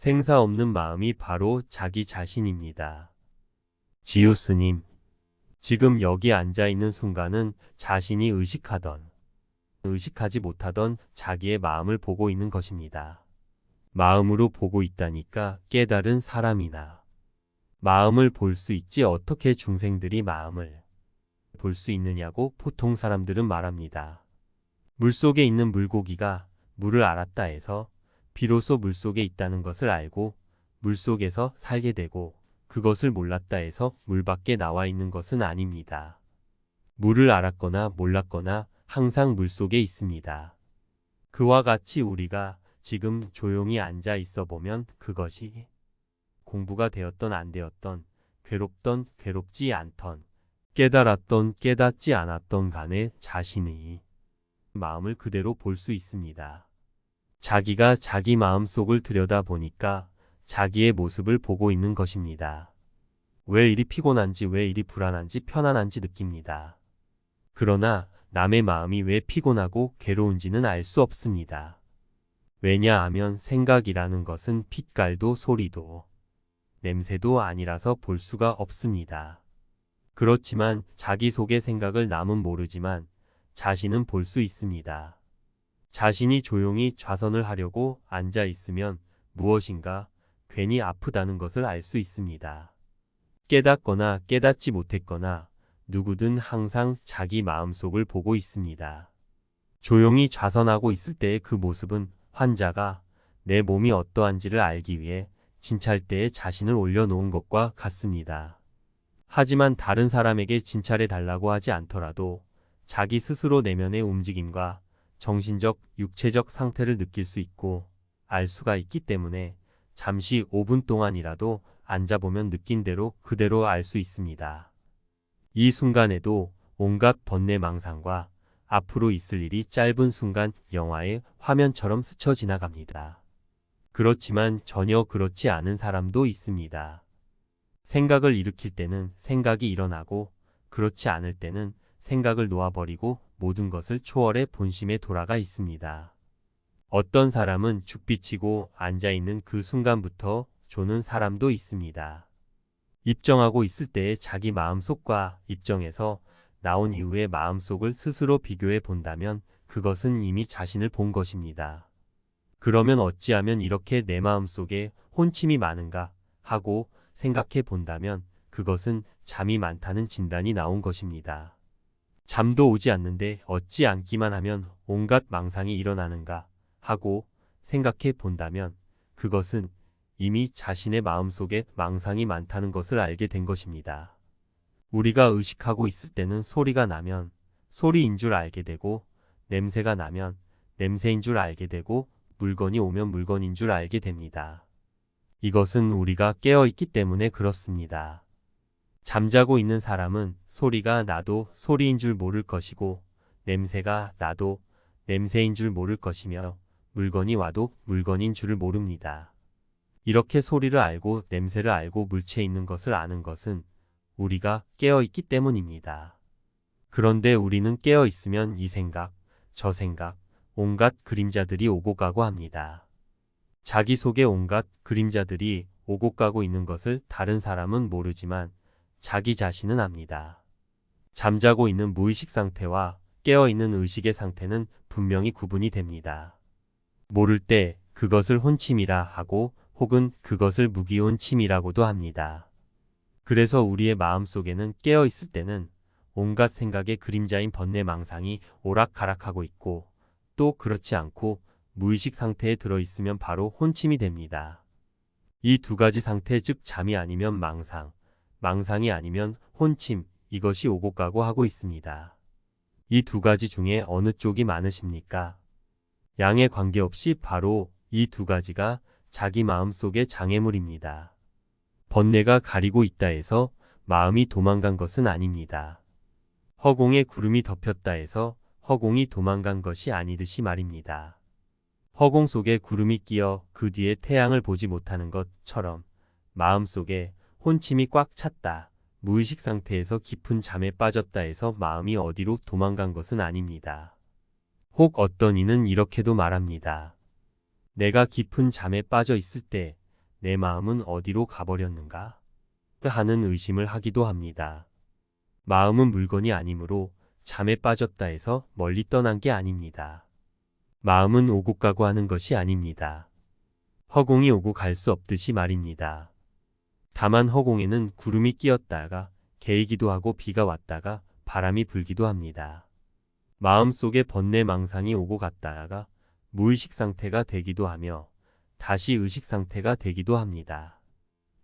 생사 없는 마음이 바로 자기 자신입니다. 지우 스님, 지금 여기 앉아 있는 순간은 자신이 의식하던, 의식하지 못하던 자기의 마음을 보고 있는 것입니다. 마음으로 보고 있다니까 깨달은 사람이나 마음을 볼 수 있지 어떻게 중생들이 마음을 볼 수 있느냐고 보통 사람들은 말합니다. 물속에 있는 물고기가 물을 알았다 해서 비로소 물속에 있다는 것을 알고 물속에서 살게 되고 그것을 몰랐다 해서 물 밖에 나와 있는 것은 아닙니다. 물을 알았거나 몰랐거나 항상 물속에 있습니다. 그와 같이 우리가 지금 조용히 앉아 있어 보면 그것이 공부가 되었던 안 되었던 괴롭던 괴롭지 않던 깨달았던 깨닫지 않았던 간에 자신의 마음을 그대로 볼 수 있습니다. 자기가 자기 마음속을 들여다보니까 자기의 모습을 보고 있는 것입니다. 왜 이리 피곤한지 왜 이리 불안한지 편안한지 느낍니다. 그러나 남의 마음이 왜 피곤하고 괴로운지는 알 수 없습니다. 왜냐하면 생각이라는 것은 빛깔도 소리도 냄새도 아니라서 볼 수가 없습니다. 그렇지만 자기 속의 생각을 남은 모르지만 자신은 볼 수 있습니다. 자신이 조용히 좌선을 하려고 앉아 있으면 무엇인가 괜히 아프다는 것을 알 수 있습니다. 깨닫거나 깨닫지 못했거나 누구든 항상 자기 마음속을 보고 있습니다. 조용히 좌선하고 있을 때의 그 모습은 환자가 내 몸이 어떠한지를 알기 위해 진찰대에 자신을 올려놓은 것과 같습니다. 하지만 다른 사람에게 진찰해 달라고 하지 않더라도 자기 스스로 내면의 움직임과 정신적, 육체적 상태를 느낄 수 있고 알 수가 있기 때문에 잠시 5분 동안이라도 앉아보면 느낀 대로 그대로 알 수 있습니다. 이 순간에도 온갖 번뇌망상과 앞으로 있을 일이 짧은 순간 영화의 화면처럼 스쳐 지나갑니다. 그렇지만 전혀 그렇지 않은 사람도 있습니다. 생각을 일으킬 때는 생각이 일어나고 그렇지 않을 때는 생각을 놓아버리고 모든 것을 초월해 본심에 돌아가 있습니다. 어떤 사람은 죽비치고 앉아있는 그 순간부터 조는 사람도 있습니다. 입정하고 있을 때의 자기 마음속과 입정해서 나온 이후의 마음속을 스스로 비교해 본다면 그것은 이미 자신을 본 것입니다. 그러면 어찌하면 이렇게 내 마음속에 혼침이 많은가 하고 생각해 본다면 그것은 잠이 많다는 진단이 나온 것입니다. 잠도 오지 않는데 어찌 앉기만 하면 온갖 망상이 일어나는가 하고 생각해 본다면 그것은 이미 자신의 마음속에 망상이 많다는 것을 알게 된 것입니다. 우리가 의식하고 있을 때는 소리가 나면 소리인 줄 알게 되고 냄새가 나면 냄새인 줄 알게 되고 물건이 오면 물건인 줄 알게 됩니다. 이것은 우리가 깨어 있기 때문에 그렇습니다. 잠자고 있는 사람은 소리가 나도 소리인 줄 모를 것이고 냄새가 나도 냄새인 줄 모를 것이며 물건이 와도 물건인 줄을 모릅니다. 이렇게 소리를 알고 냄새를 알고 물체에 있는 것을 아는 것은 우리가 깨어 있기 때문입니다. 그런데 우리는 깨어 있으면 이 생각, 저 생각, 온갖 그림자들이 오고 가고 합니다. 자기 속에 온갖 그림자들이 오고 가고 있는 것을 다른 사람은 모르지만 자기 자신은 압니다. 잠자고 있는 무의식 상태와 깨어있는 의식의 상태는 분명히 구분이 됩니다. 모를 때 그것을 혼침이라 하고 혹은 그것을 무기혼침이라고도 합니다. 그래서 우리의 마음속에는 깨어있을 때는 온갖 생각의 그림자인 번뇌망상이 오락가락하고 있고 또 그렇지 않고 무의식 상태에 들어있으면 바로 혼침이 됩니다. 이 두 가지 상태 즉 잠이 아니면 망상, 망상이 아니면 혼침 이것이 오고 가고 하고 있습니다. 이 두 가지 중에 어느 쪽이 많으십니까? 양에 관계없이 바로 이 두 가지가 자기 마음속의 장애물입니다. 번뇌가 가리고 있다 해서 마음이 도망간 것은 아닙니다. 허공에 구름이 덮였다 해서 허공이 도망간 것이 아니듯이 말입니다. 허공 속에 구름이 끼어 그 뒤에 태양을 보지 못하는 것처럼 마음속에 혼침이 꽉 찼다. 무의식 상태에서 깊은 잠에 빠졌다 해서 마음이 어디로 도망간 것은 아닙니다. 혹 어떤 이는 이렇게도 말합니다. 내가 깊은 잠에 빠져 있을 때 내 마음은 어디로 가버렸는가 하는 의심을 하기도 합니다. 마음은 물건이 아니므로 잠에 빠졌다 해서 멀리 떠난 게 아닙니다. 마음은 오고 가고 하는 것이 아닙니다. 허공이 오고 갈 수 없듯이 말입니다. 다만 허공에는 구름이 끼었다가 개이기도 하고 비가 왔다가 바람이 불기도 합니다. 마음속에 번뇌망상이 오고 갔다가 무의식 상태가 되기도 하며 다시 의식 상태가 되기도 합니다.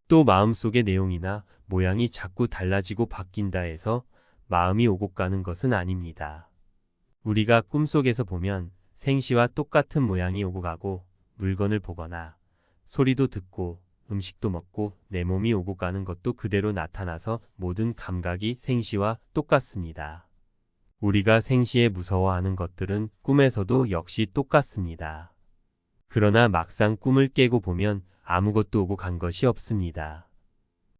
또 마음속의 내용이나 모양이 자꾸 달라지고 바뀐다 해서 마음이 오고 가는 것은 아닙니다. 우리가 꿈속에서 보면 생시와 똑같은 모양이 오고 가고 물건을 보거나 소리도 듣고 음식도 먹고 내 몸이 오고 가는 것도 그대로 나타나서 모든 감각이 생시와 똑같습니다. 우리가 생시에 무서워하는 것들은 꿈에서도 역시 똑같습니다. 그러나 막상 꿈을 깨고 보면 아무것도 오고 간 것이 없습니다.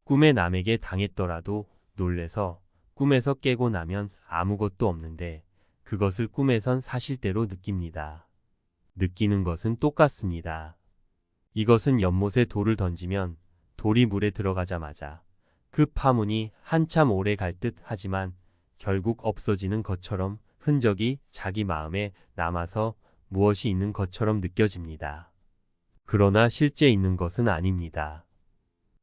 꿈에 남에게 당했더라도 놀래서 꿈에서 깨고 나면 아무것도 없는데 그것을 꿈에선 사실대로 느낍니다. 느끼는 것은 똑같습니다. 이것은 연못에 돌을 던지면 돌이 물에 들어가자마자 그 파문이 한참 오래 갈 듯 하지만 결국 없어지는 것처럼 흔적이 자기 마음에 남아서 무엇이 있는 것처럼 느껴집니다. 그러나 실제 있는 것은 아닙니다.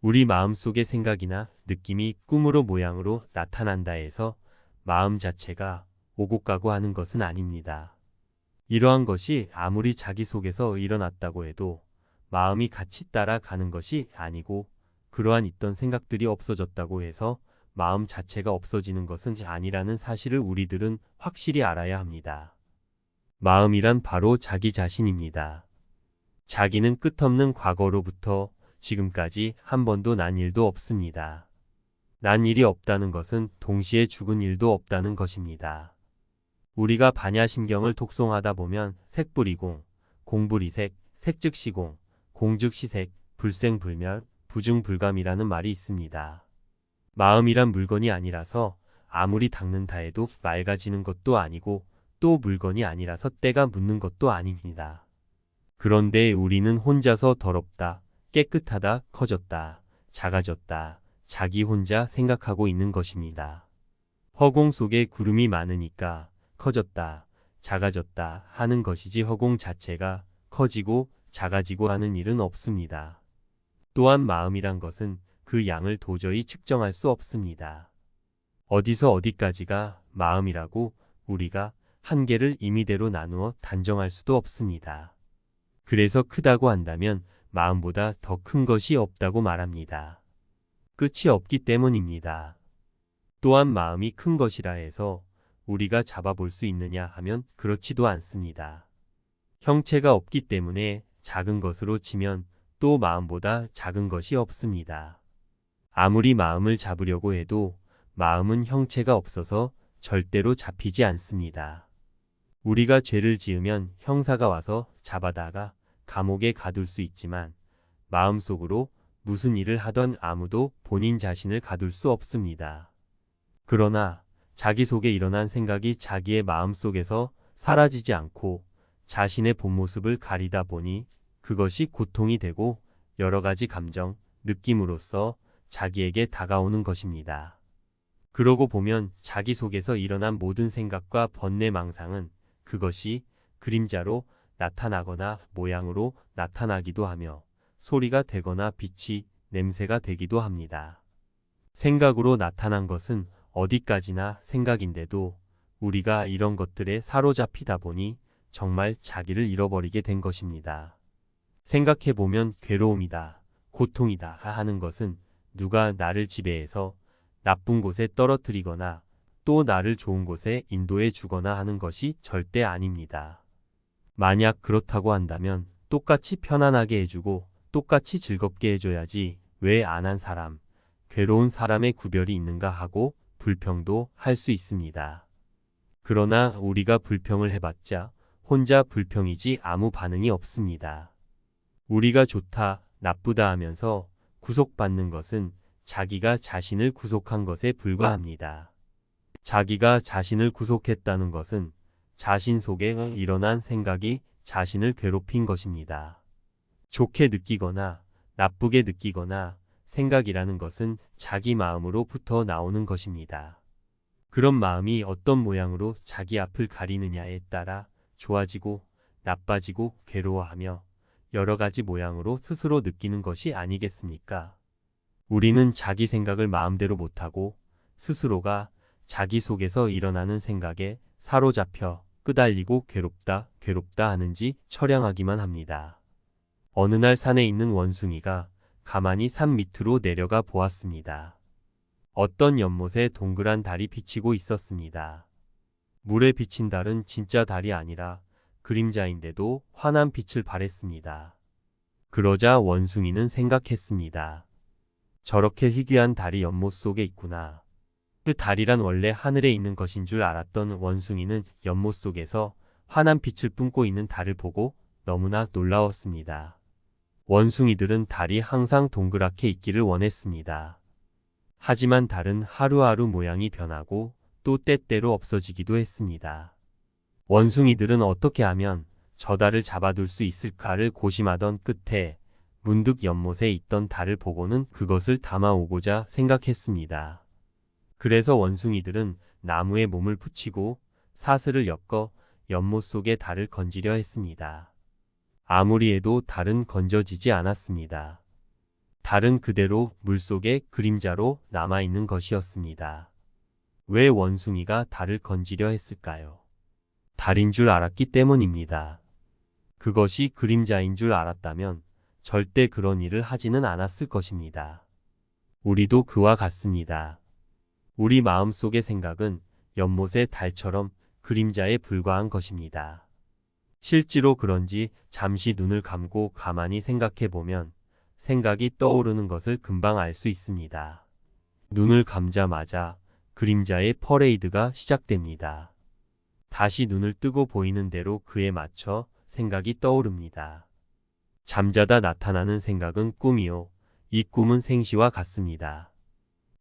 우리 마음속의 생각이나 느낌이 꿈으로 모양으로 나타난다 해서 마음 자체가 오고 가고 하는 것은 아닙니다. 이러한 것이 아무리 자기 속에서 일어났다고 해도 마음이 같이 따라가는 것이 아니고 그러한 있던 생각들이 없어졌다고 해서 마음 자체가 없어지는 것은 아니라는 사실을 우리들은 확실히 알아야 합니다. 마음이란 바로 자기 자신입니다. 자기는 끝없는 과거로부터 지금까지 한 번도 난 일도 없습니다. 난 일이 없다는 것은 동시에 죽은 일도 없다는 것입니다. 우리가 반야심경을 독송하다 보면 색불이공, 공불이색, 색즉시공, 공즉시색, 불생불멸, 부중불감이라는 말이 있습니다. 마음이란 물건이 아니라서 아무리 닦는다 해도 맑아지는 것도 아니고 또 물건이 아니라서 때가 묻는 것도 아닙니다. 그런데 우리는 혼자서 더럽다, 깨끗하다, 커졌다, 작아졌다, 자기 혼자 생각하고 있는 것입니다. 허공 속에 구름이 많으니까 커졌다, 작아졌다 하는 것이지 허공 자체가 커지고 작아지고 하는 일은 없습니다. 또한 마음이란 것은 그 양을 도저히 측정할 수 없습니다. 어디서 어디까지가 마음이라고 우리가 한계를 임의대로 나누어 단정할 수도 없습니다. 그래서 크다고 한다면 마음보다 더 큰 것이 없다고 말합니다. 끝이 없기 때문입니다. 또한 마음이 큰 것이라 해서 우리가 잡아볼 수 있느냐 하면 그렇지도 않습니다. 형체가 없기 때문에 작은 것으로 치면 또 마음보다 작은 것이 없습니다. 아무리 마음을 잡으려고 해도 마음은 형체가 없어서 절대로 잡히지 않습니다. 우리가 죄를 지으면 형사가 와서 잡아다가 감옥에 가둘 수 있지만 마음속으로 무슨 일을 하던 아무도 본인 자신을 가둘 수 없습니다. 그러나 자기 속에 일어난 생각이 자기의 마음속에서 사라지지 않고 자신의 본 모습을 가리다 보니 그것이 고통이 되고 여러 가지 감정, 느낌으로써 자기에게 다가오는 것입니다. 그러고 보면 자기 속에서 일어난 모든 생각과 번뇌망상은 그것이 그림자로 나타나거나 모양으로 나타나기도 하며 소리가 되거나 빛이 냄새가 되기도 합니다. 생각으로 나타난 것은 어디까지나 생각인데도 우리가 이런 것들에 사로잡히다 보니 정말 자기를 잃어버리게 된 것입니다. 생각해보면 괴로움이다, 고통이다 하는 것은 누가 나를 지배해서 나쁜 곳에 떨어뜨리거나 또 나를 좋은 곳에 인도해 주거나 하는 것이 절대 아닙니다. 만약 그렇다고 한다면 똑같이 편안하게 해주고 똑같이 즐겁게 해줘야지 왜 안 한 사람, 괴로운 사람의 구별이 있는가 하고 불평도 할 수 있습니다. 그러나 우리가 불평을 해봤자 혼자 불평이지 아무 반응이 없습니다. 우리가 좋다, 나쁘다 하면서 구속받는 것은 자기가 자신을 구속한 것에 불과합니다. 자기가 자신을 구속했다는 것은 자신 속에 일어난 생각이 자신을 괴롭힌 것입니다. 좋게 느끼거나 나쁘게 느끼거나 생각이라는 것은 자기 마음으로부터 나오는 것입니다. 그런 마음이 어떤 모양으로 자기 앞을 가리느냐에 따라 좋아지고 나빠지고 괴로워하며 여러 가지 모양으로 스스로 느끼는 것이 아니겠습니까? 우리는 자기 생각을 마음대로 못하고 스스로가 자기 속에서 일어나는 생각에 사로잡혀 끄달리고 괴롭다 하는지 처량하기만 합니다. 어느 날 산에 있는 원숭이가 가만히 산 밑으로 내려가 보았습니다. 어떤 연못에 동그란 달이 비치고 있었습니다. 물에 비친 달은 진짜 달이 아니라 그림자인데도 환한 빛을 발했습니다. 그러자 원숭이는 생각했습니다. 저렇게 희귀한 달이 연못 속에 있구나. 그 달이란 원래 하늘에 있는 것인 줄 알았던 원숭이는 연못 속에서 환한 빛을 뿜고 있는 달을 보고 너무나 놀라웠습니다. 원숭이들은 달이 항상 동그랗게 있기를 원했습니다. 하지만 달은 하루하루 모양이 변하고 또 때때로 없어지기도 했습니다. 원숭이들은 어떻게 하면 저 달을 잡아둘 수 있을까를 고심하던 끝에 문득 연못에 있던 달을 보고는 그것을 담아오고자 생각했습니다. 그래서 원숭이들은 나무에 몸을 붙이고 사슬을 엮어 연못 속에 달을 건지려 했습니다. 아무리 해도 달은 건져지지 않았습니다. 달은 그대로 물속의 그림자로 남아있는 것이었습니다. 왜 원숭이가 달을 건지려 했을까요? 달인 줄 알았기 때문입니다. 그것이 그림자인 줄 알았다면 절대 그런 일을 하지는 않았을 것입니다. 우리도 그와 같습니다. 우리 마음속의 생각은 연못의 달처럼 그림자에 불과한 것입니다. 실제로 그런지 잠시 눈을 감고 가만히 생각해 보면 생각이 떠오르는 것을 금방 알 수 있습니다. 눈을 감자마자 그림자의 퍼레이드가 시작됩니다. 다시 눈을 뜨고 보이는 대로 그에 맞춰 생각이 떠오릅니다. 잠자다 나타나는 생각은 꿈이요. 이 꿈은 생시와 같습니다.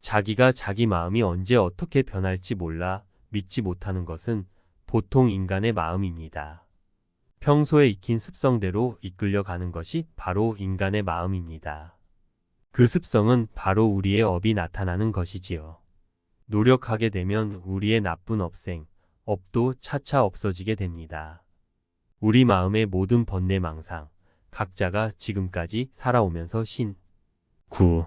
자기가 자기 마음이 언제 어떻게 변할지 몰라 믿지 못하는 것은 보통 인간의 마음입니다. 평소에 익힌 습성대로 이끌려가는 것이 바로 인간의 마음입니다. 그 습성은 바로 우리의 업이 나타나는 것이지요. 노력하게 되면 우리의 나쁜 업생, 업도 차차 없어지게 됩니다. 우리 마음의 모든 번뇌망상, 각자가 지금까지 살아오면서 신, 구,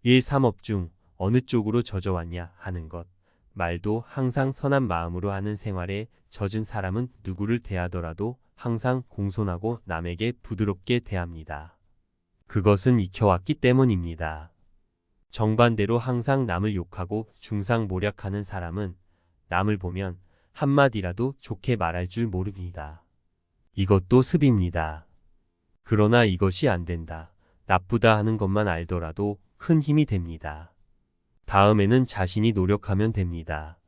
일, 삼업 중 어느 쪽으로 젖어왔냐 하는 것, 말도 항상 선한 마음으로 하는 생활에 젖은 사람은 누구를 대하더라도 항상 공손하고 남에게 부드럽게 대합니다. 그것은 익혀왔기 때문입니다. 정반대로 항상 남을 욕하고 중상모략하는 사람은 남을 보면 한마디라도 좋게 말할 줄 모릅니다. 이것도 습입니다. 그러나 이것이 안 된다, 나쁘다 하는 것만 알더라도 큰 힘이 됩니다. 다음에는 자신이 노력하면 됩니다.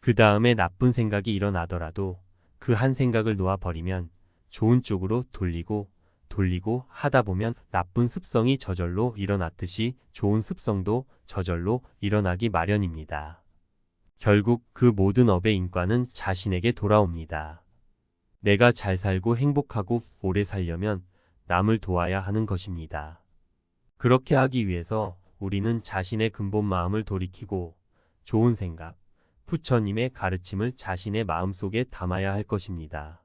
그 다음에 나쁜 생각이 일어나더라도 그 한 생각을 놓아버리면 좋은 쪽으로 돌리고 하다 보면 나쁜 습성이 저절로 일어났듯이 좋은 습성도 저절로 일어나기 마련입니다. 결국 그 모든 업의 인과는 자신에게 돌아옵니다. 내가 잘 살고 행복하고 오래 살려면 남을 도와야 하는 것입니다. 그렇게 하기 위해서 우리는 자신의 근본 마음을 돌이키고 좋은 생각, 부처님의 가르침을 자신의 마음속에 담아야 할 것입니다.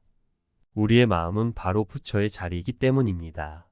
우리의 마음은 바로 부처의 자리이기 때문입니다.